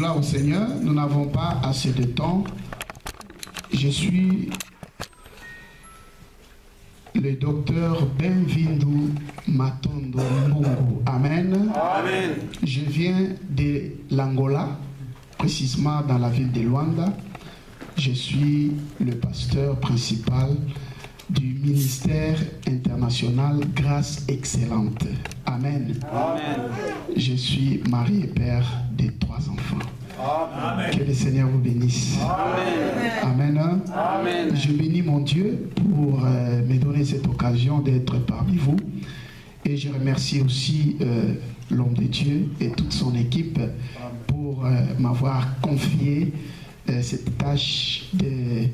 Gloire au Seigneur, nous n'avons pas assez de temps. Je suis le docteur Benvindu Matondo Mbungu. Amen. Amen. Je viens de l'Angola, précisément dans la ville de Luanda. Je suis le pasteur principal du ministère international Grâce Excellente. Amen. Amen. Je suis mari et père de 3 enfants. Amen. Que le Seigneur vous bénisse. Amen. Amen. Amen. Je bénis mon Dieu pour me donner cette occasion d'être parmi vous. Et je remercie aussi l'homme de Dieu et toute son équipe pour m'avoir confié cette tâche de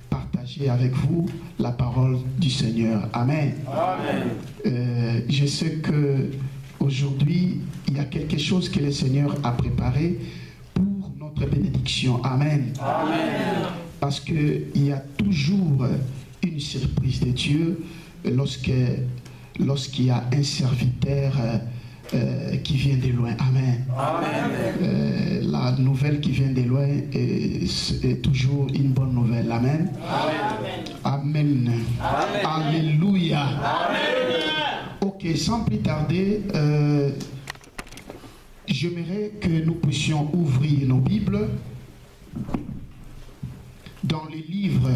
partager avec vous la parole du Seigneur. Amen. Amen. Je sais que aujourd'hui il y a quelque chose que le Seigneur a préparé pour notre bénédiction. Amen. Amen. Parce qu'il y a toujours une surprise de Dieu lorsqu'il y a un serviteur qui vient de loin. Amen. Amen. La nouvelle qui vient de loin est toujours une bonne nouvelle. Amen. Amen. Amen. Alléluia. Amen. Ok, sans plus tarder, j'aimerais que nous puissions ouvrir nos Bibles dans les livres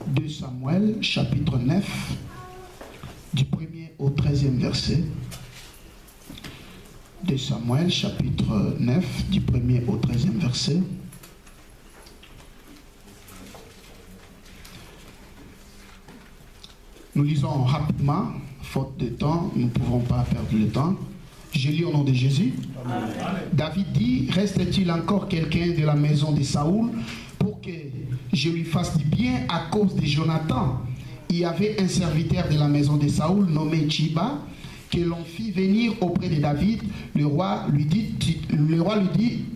de Samuel, chapitre 9, du 1er au 13e verset. De Samuel, chapitre 9, du 1er au 13e verset. Nous lisons rapidement, faute de temps, nous ne pouvons pas perdre le temps. Je lis au nom de Jésus. Amen. David dit, reste-t-il encore quelqu'un de la maison de Saoul pour que je lui fasse du bien à cause de Jonathan? Il y avait un serviteur de la maison de Saoul nommé Tchiba que l'on fit venir auprès de David. Le roi lui dit,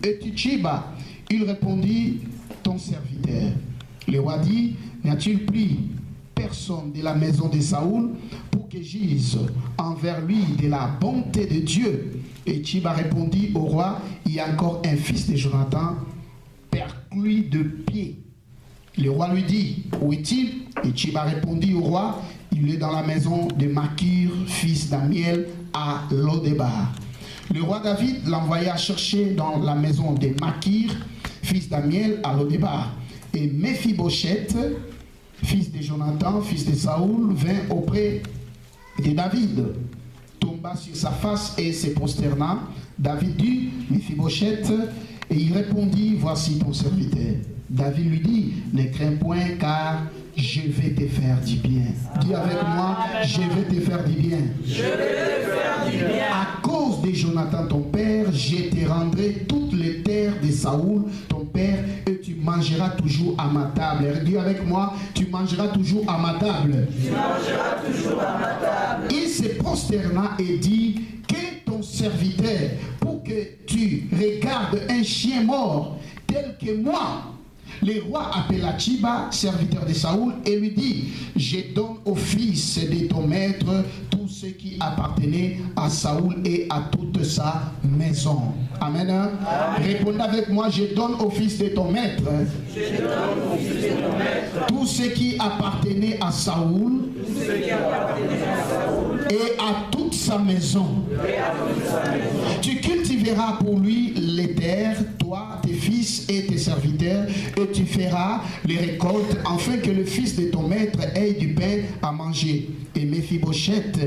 es-tu Tchiba? Il répondit, ton serviteur. Le roi dit, n'y a-t-il plus personne de la maison de Saoul pour que j'ise envers lui de la bonté de Dieu? Et Tchiba répondit au roi, il y a encore un fils de Jonathan, perclus de pied. Le roi lui dit, où est-il? Et Tchiba répondit au roi, il est dans la maison de Makir, fils d'Amiel, à Lodébar. Le roi David l'envoya chercher dans la maison de Makir, fils d'Amiel, à Lodébar. Et Méphibosheth, fils de Jonathan, fils de Saoul, vint auprès de David, tomba sur sa face et se prosterna. David dit, Méphibosheth, et il répondit, voici ton serviteur. David lui dit, ne crains point, car je vais te faire du bien. Dis avec moi, je vais te faire du bien. Je vais te faire du bien. À cause de Jonathan ton père, je te rendrai toutes les terres de Saoul ton père, et tu mangeras toujours à ma table. Dis avec moi, tu mangeras toujours à ma table. Tu mangeras toujours à ma table. Il se prosterna et dit, qu'est ton serviteur pour que tu regardes un chien mort tel que moi? Le roi appela Tchiba, serviteur de Saoul, et lui dit, je donne au fils de ton maître tout ce qui appartenait à Saoul et à toute sa maison. Amen. Amen. Répondez avec moi, je donne au fils de ton maître, Je donne au fils de ton maître tout ce qui appartenait à Saoul tout ce qui appartenait à Saoul et à toute sa maison. et à toute sa maison. Tu cultiveras pour lui les terres, toi, tes fils et tes serviteurs, et tu feras les récoltes, afin que le fils de ton maître ait du pain à manger. Et Méphibosheth,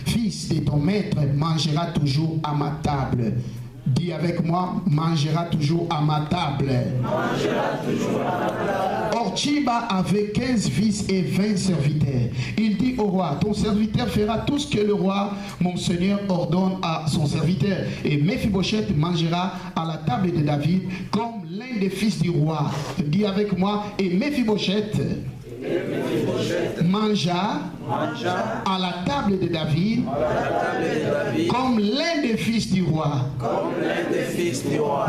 fils de ton maître, mangera toujours à ma table. Dis avec moi, mangera toujours à ma table. Mangera toujours à ma table. Or Tchiba avait 15 fils et 20 serviteurs. Il dit au roi, ton serviteur fera tout ce que le roi, mon seigneur, ordonne à son serviteur. Et Méphibosheth mangera à la table de David comme l'un des fils du roi. Dis avec moi, et Méphibosheth mangea à la table de David comme l'un des fils du roi.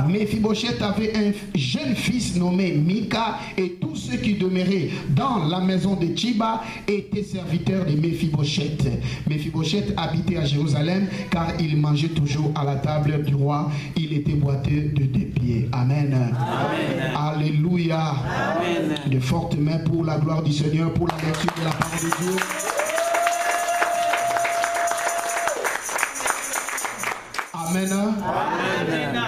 Méphibosheth avait un jeune fils nommé Mika, et tous ceux qui demeuraient dans la maison de Tchiba étaient serviteurs de Méphibosheth. Méphibosheth habitait à Jérusalem car il mangeait toujours à la table du roi. Il était boiteux de 2 pieds. Amen. Amen. Alléluia. Amen. De fortes mains pour la gloire du Seigneur, pour la lecture de la parole de Dieu. Amen. Amen.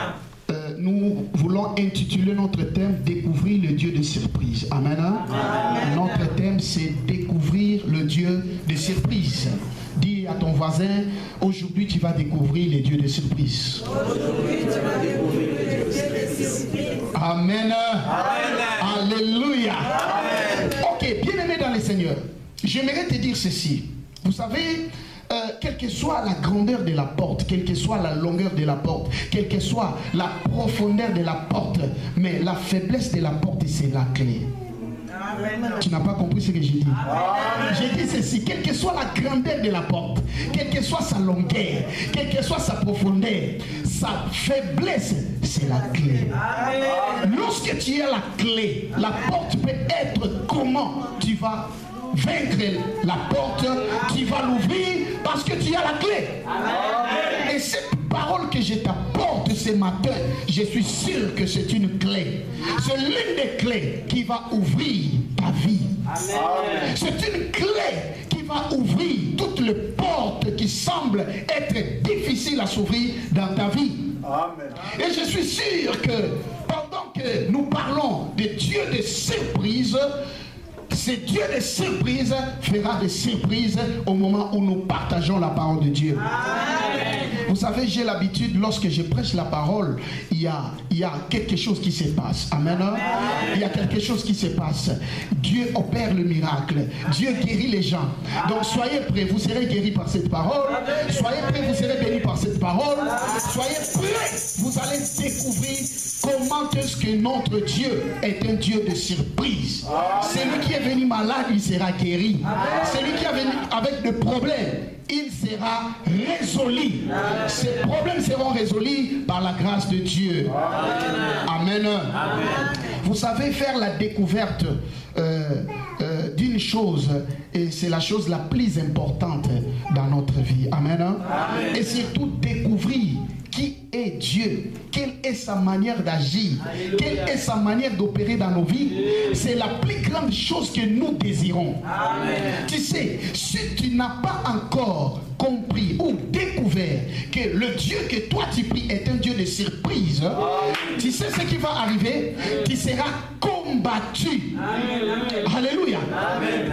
Nous voulons intituler notre thème « Découvrir le Dieu de surprise ». Amen. Amen. Notre thème, c'est « Découvrir le Dieu de surprise ». Dis à ton voisin, aujourd'hui tu vas découvrir les dieux de surprise. Amen. Amen. Alléluia. Amen. Ok, bien-aimé dans le Seigneur, j'aimerais te dire ceci. Vous savez, quelle que soit la grandeur de la porte, quelle que soit la longueur de la porte, quelle que soit la profondeur de la porte, mais la faiblesse de la porte, c'est la clé. Amen. Tu n'as pas compris ce que j'ai dit. J'ai dit ceci, quelle que soit la grandeur de la porte, quelle que soit sa longueur, quelle que soit sa profondeur, sa faiblesse, c'est la clé. Amen. Lorsque tu as la clé, la porte peut être comment tu vas vaincre la porte, tu vas l'ouvrir parce que tu as la clé. Amen. Et cette parole que je t'apporte ce matin, je suis sûr que c'est une clé. C'est l'une des clés qui va ouvrir ta vie. C'est une clé qui va ouvrir toutes les portes qui semblent être difficiles à s'ouvrir dans ta vie. Amen. Et je suis sûr que pendant que nous parlons de Dieu de surprise, ce Dieu de surprise fera des surprises au moment où nous partageons la parole de Dieu. Amen. Vous savez, j'ai l'habitude, lorsque je prêche la parole, il y a quelque chose qui se passe. Amen. Amen. Il y a quelque chose qui se passe. Dieu opère le miracle. Dieu guérit les gens. Donc soyez prêts, vous serez guéris par cette parole. Soyez prêts, vous serez bénis par cette parole. Soyez prêts, vous allez découvrir comment est-ce que notre Dieu est un Dieu de surprise. Celui qui est venu malade, il sera guéri. Celui qui est venu avec des problèmes, il sera résolu. Ces problèmes seront résolus par la grâce de Dieu. Amen. Amen. Vous savez, faire la découverte d'une chose, et c'est la chose la plus importante dans notre vie. Amen. Amen. Et surtout découvrir qui est Dieu, quelle est sa manière d'agir, quelle est sa manière d'opérer dans nos vies. C'est la plus grande chose que nous désirons. Amen. Tu sais, si tu n'as pas encore compris ou découvert que le Dieu que toi tu pries est un Dieu de surprise, tu sais ce qui va arriver, tu seras combattu. Amen. Alléluia.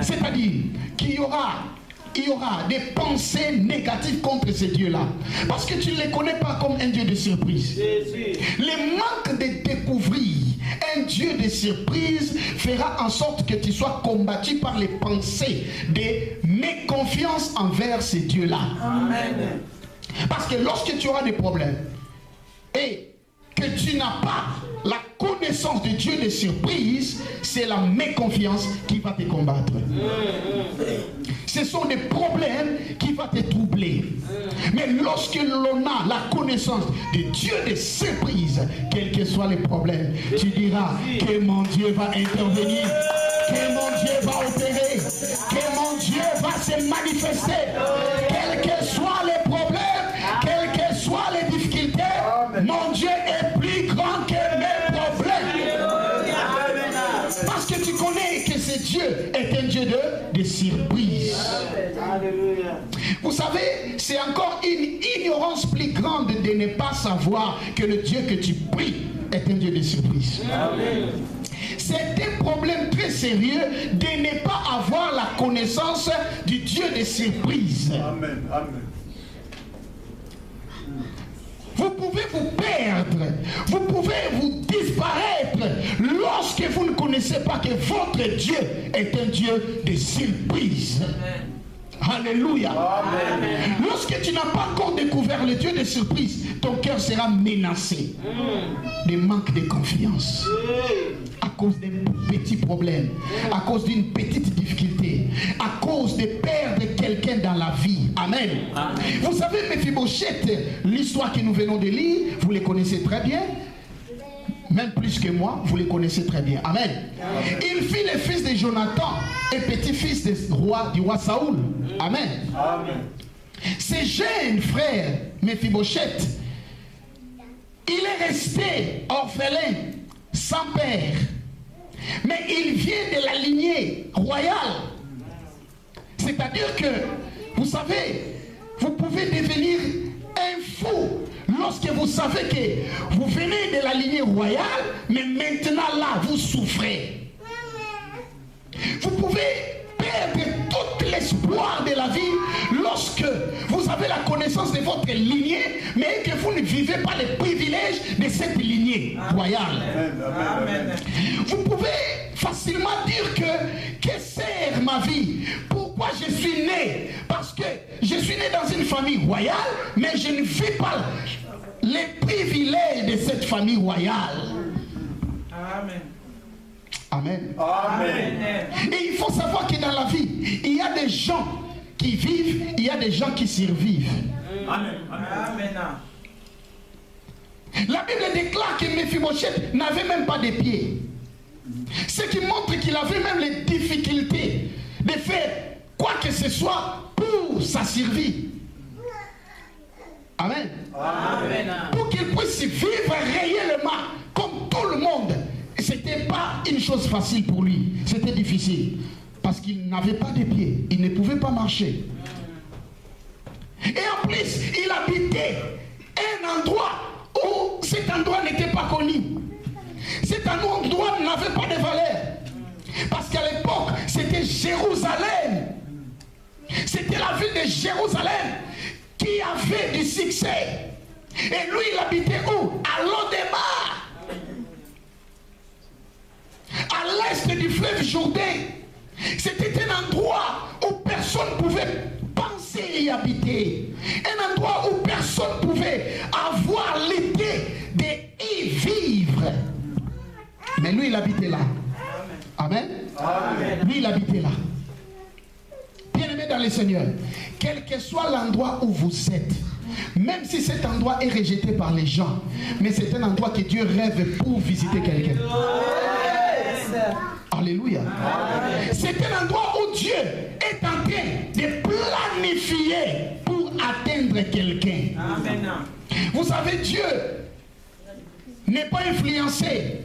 C'est-à-dire qu'il y aura des pensées négatives contre ce Dieu-là. Parce que tu ne les connais pas comme un Dieu de surprise. Le manque de découvrir un Dieu de surprise fera en sorte que tu sois combattu par les pensées de méconfiance envers ce Dieu-là. Amen. Parce que lorsque tu auras des problèmes et que tu n'as pas la connaissance de Dieu de surprise, c'est la méconfiance qui va te combattre. Ce sont des problèmes qui vont te troubler. Mais lorsque l'on a la connaissance de Dieu de surprise, quels que soient les problèmes, tu diras que mon Dieu va intervenir, que mon Dieu va opérer, que mon Dieu va se manifester. Quels que soient les problèmes, quelles que soient les difficultés, mon Dieu est plus grand que mes problèmes. Parce que tu connais que ce Dieu est un Dieu de surprise. Vous savez, c'est encore une ignorance plus grande de ne pas savoir que le Dieu que tu pries est un Dieu de surprise. C'est un problème très sérieux de ne pas avoir la connaissance du Dieu de surprise. Amen. Amen. Vous pouvez vous perdre, vous pouvez vous disparaître lorsque vous ne connaissez pas que votre Dieu est un Dieu de surprise. Alléluia. Amen. Lorsque tu n'as pas encore découvert le Dieu de surprise, ton cœur sera menacé de manque de confiance. À cause d'un petit problème, à cause d'une petite difficulté, à cause de perdre quelqu'un dans la vie. Amen. Amen. Vous savez, Mephibosheth, l'histoire que nous venons de lire, vous les connaissez très bien. Même plus que moi, vous les connaissez très bien. Amen. Amen. Il fut le fils de Jonathan et petit-fils du roi Saoul. Amen. Amen. Ce jeune frère, Mephibosheth, il est resté orphelin, sans père. Mais il vient de la lignée royale. C'est-à-dire que, vous savez, vous pouvez devenir un fou lorsque vous savez que vous venez de la lignée royale, mais maintenant là, vous souffrez. Vous pouvez perdre tout l'espoir de la vie lorsque vous avez la connaissance de votre lignée, mais que vous ne vivez pas les privilèges de cette lignée royale. Amen. Vous pouvez facilement dire que sert ma vie? Pourquoi je suis né? Parce que je suis né dans une famille royale, mais je ne vis pas les privilèges de cette famille royale. Amen. Amen. Amen. Et il faut savoir que dans la vie, il y a des gens qui vivent, il y a des gens qui survivent. Amen. Amen. La Bible déclare que Mephibosheth n'avait même pas de pieds. Ce qui montre qu'il avait même les difficultés de faire quoi que ce soit pour sa survie. Amen. Amen. Pour qu'il puisse vivre réellement comme tout le monde. Ce n'était pas une chose facile pour lui. C'était difficile. Parce qu'il n'avait pas de pieds. Il ne pouvait pas marcher. Et en plus, il habitait un endroit où cet endroit n'était pas connu. Cet endroit n'avait pas de valeur. Parce qu'à l'époque, c'était Jérusalem. C'était la ville de Jérusalem qui avait du succès. Et lui, il habitait où? À Lodébar. À l'est du fleuve Jourdain. C'était un endroit où personne ne pouvait penser y habiter. Un endroit où personne ne pouvait avoir l'idée d'y vivre. Mais lui, il habitait là. Amen. Amen. Lui, il habitait là. Bien-aimé dans le Seigneur, quel que soit l'endroit où vous êtes, même si cet endroit est rejeté par les gens, mais c'est un endroit que Dieu rêve pour visiter quelqu'un. Alléluia. C'est un endroit où Dieu est en train de planifier pour atteindre quelqu'un. Vous savez, Dieu n'est pas influencé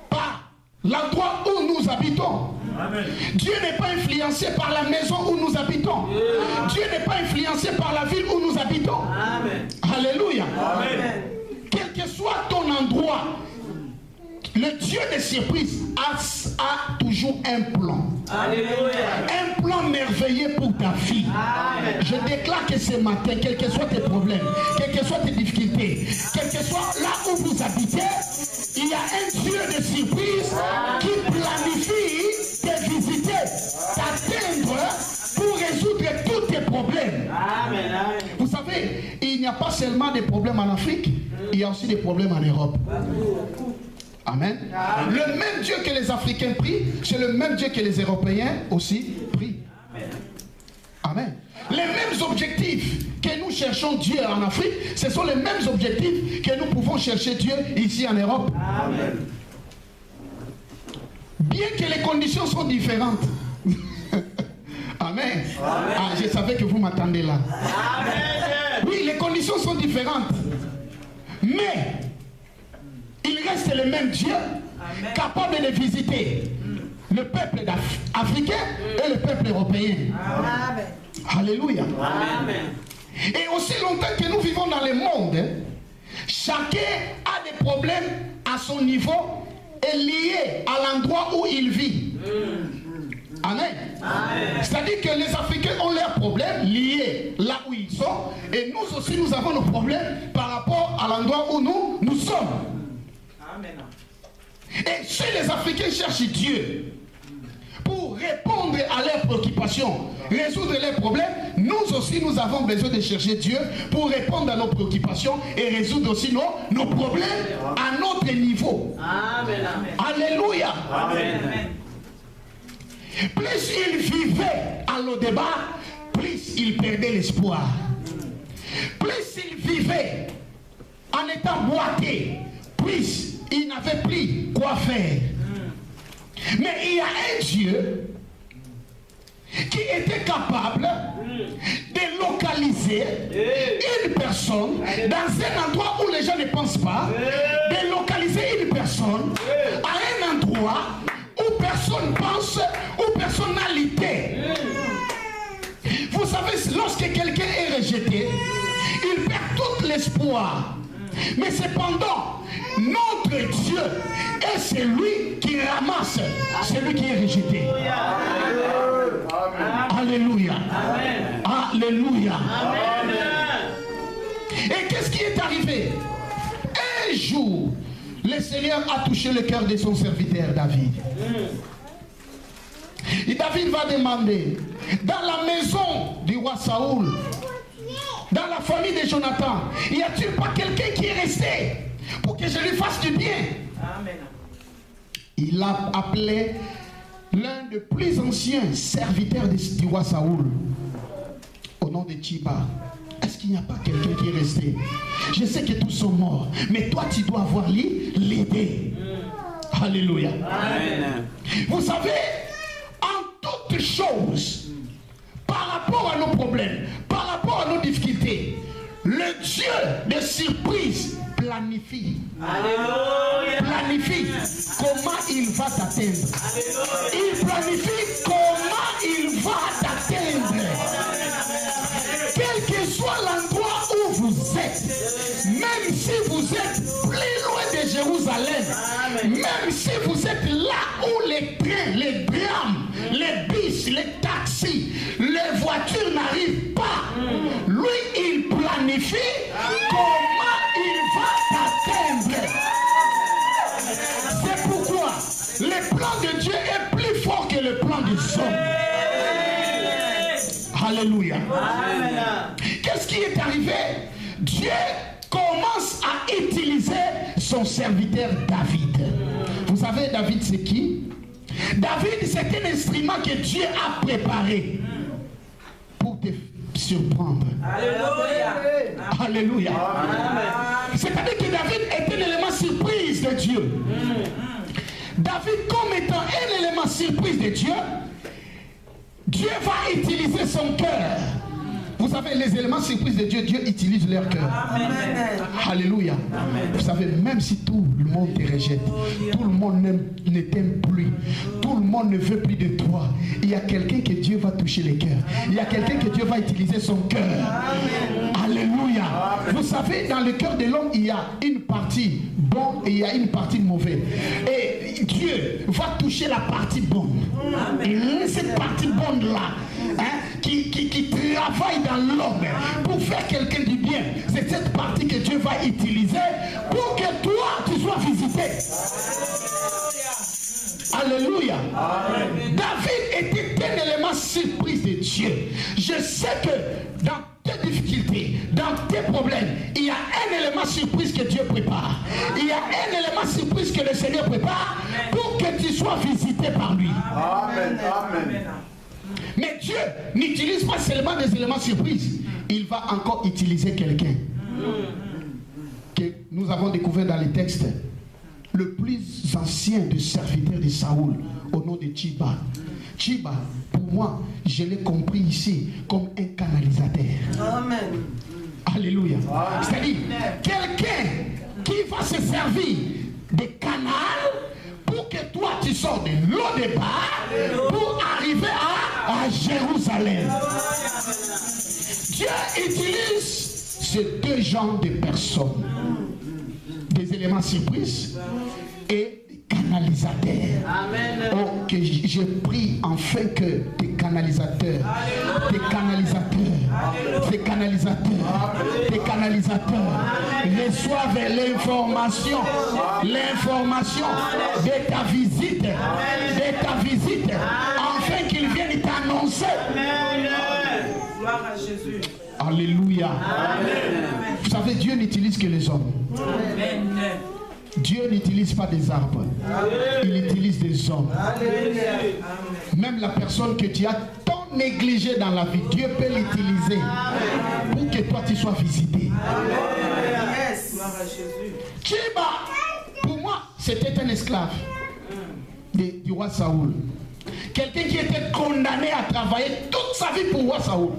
par l'endroit où nous habitons. Amen. Dieu n'est pas influencé par la maison où nous habitons. Amen. Dieu n'est pas influencé par la ville où nous habitons. Amen. Alléluia. Amen. Quel que soit ton endroit, le Dieu des surprises a toujours un plan. Alléluia. Un plan merveilleux pour ta vie. Amen. Je déclare que ce matin, quels que soient tes problèmes, quelles que soient tes difficultés, quel que soit là où vous habitez, il y a un Dieu de surprise qui planifie de visiter, t'atteindre pour résoudre tous tes problèmes. Amen. Vous savez, il n'y a pas seulement des problèmes en Afrique, il y a aussi des problèmes en Europe. Amen. Amen. Le même Dieu que les Africains prient, c'est le même Dieu que les Européens aussi prient. Amen. Amen. Les mêmes objectifs que nous cherchons Dieu en Afrique, ce sont les mêmes objectifs que nous pouvons chercher Dieu ici en Europe. Amen. Bien que les conditions sont différentes. Amen. Amen. Ah, je savais que vous m'attendez là. Amen. Oui, les conditions sont différentes. Mais il reste le même Dieu. Amen. Capable de visiter le peuple africain et le peuple européen. Amen. Alléluia. Amen. Et aussi longtemps que nous vivons dans le monde, chacun a des problèmes à son niveau et liés à l'endroit où il vit. Amen. Amen. C'est-à-dire que les Africains ont leurs problèmes liés là où ils sont, et nous aussi nous avons nos problèmes par rapport à l'endroit où nous sommes. Amen. Et si les Africains cherchent Dieu pour répondre à leurs préoccupations, résoudre leurs problèmes, nous aussi nous avons besoin de chercher Dieu pour répondre à nos préoccupations et résoudre aussi nos problèmes à notre niveau. Amen. Alléluia. Amen. Plus il vivait à l'au-débat, plus il perdait l'espoir. Plus il vivait en étant boité, plus il n'avait plus quoi faire. Mais il y a un Dieu qui était capable de localiser une personne dans un endroit où les gens ne pensent pas, de localiser une personne à un endroit où personne pense, où personne n'a l'idée. Vous savez, lorsque quelqu'un est rejeté, il perd tout l'espoir. Mais cependant, notre Dieu est celui qui ramasse celui qui est rejeté. Alléluia. Alléluia. Et qu'est-ce qui est arrivé? Un jour, le Seigneur a touché le cœur de son serviteur David. Et David va demander, dans la maison du roi Saoul, dans la famille de Jonathan, y a-t-il pas quelqu'un qui est resté pour que je lui fasse du bien? Amen. Il a appelé l'un des plus anciens serviteurs du roi Saoul, au nom de Tchiba. Est-ce qu'il n'y a pas quelqu'un qui est resté? Je sais que tous sont morts, mais toi tu dois avoir l'idée. Alléluia. Amen. Vous savez, en toutes choses, par rapport à nos problèmes, par rapport à nos difficultés, le Dieu de surprise planifie. Alléluia. Planifie comment il va t'atteindre. Il planifie comment il va t'atteindre. Quel que soit l'endroit où vous êtes, même si vous êtes plus loin de Jérusalem, même si vous êtes là où les trains, les trams, les bus, les taxis, les voitures n'arrivent pas, lui il planifie comment il va t'atteindre. C'est pourquoi le plan de Dieu est plus fort que le plan des hommes. Alléluia. Qu'est-ce qui est arrivé? Dieu commence à utiliser son serviteur David. Vous savez David c'est qui? David c'est un instrument que Dieu a préparé pour te surprendre. Alléluia. Alléluia. C'est-à-dire que David est un élément surprise de Dieu. David comme étant un élément surprise de Dieu, Dieu va utiliser son cœur. Vous savez, les éléments surprises de Dieu, Dieu utilise leur cœur. Alléluia. Vous savez, même si tout le monde te rejette, tout le monde ne t'aime plus, tout le monde ne veut plus de toi, il y a quelqu'un que Dieu va toucher les cœurs. Il y a quelqu'un que Dieu va utiliser son cœur. Alléluia. Vous savez, dans le cœur de l'homme, il y a une partie bonne et il y a une partie mauvaise. Et Dieu va toucher la partie bonne. Et cette partie bonne-là, qui travaille dans l'homme pour faire quelqu'un du bien, c'est cette partie que Dieu va utiliser pour que toi tu sois visité. Alléluia. David était un élément surprise de Dieu. Je sais que dans tes difficultés, dans tes problèmes, il y a un élément surprise que Dieu prépare. Il y a un élément surprise que le Seigneur prépare pour que tu sois visité par lui. Amen. Amen. Mais Dieu n'utilise pas seulement des éléments surprises. Il va encore utiliser quelqu'un que nous avons découvert dans les textes. Le plus ancien des serviteurs de Saoul, au nom de Tchiba. Tchiba, pour moi, je l'ai compris ici comme un canalisateur. Amen. Alléluia. C'est-à-dire, quelqu'un qui va se servir des canaux pour que toi tu sors de l'eau de bar pour arriver à Jérusalem. Dieu utilise ces deux genres de personnes, des éléments surprises et des canaux. canalisateurs. Amen. Oh, que je prie enfin que tes canalisateurs, reçoivent l'information de ta visite, afin qu'ils viennent t'annoncer. Gloire à Jésus. Alléluia. Amen. Vous savez, Dieu n'utilise que les hommes. Amen. Dieu n'utilise pas des arbres. Il utilise des hommes. Même la personne que tu as tant négligée dans la vie, Dieu peut l'utiliser pour que toi tu sois visité. Gloire à Jésus. Chiba, pour moi, c'était un esclave du roi Saoul. Quelqu'un qui était condamné à travailler toute sa vie pour roi Saoul.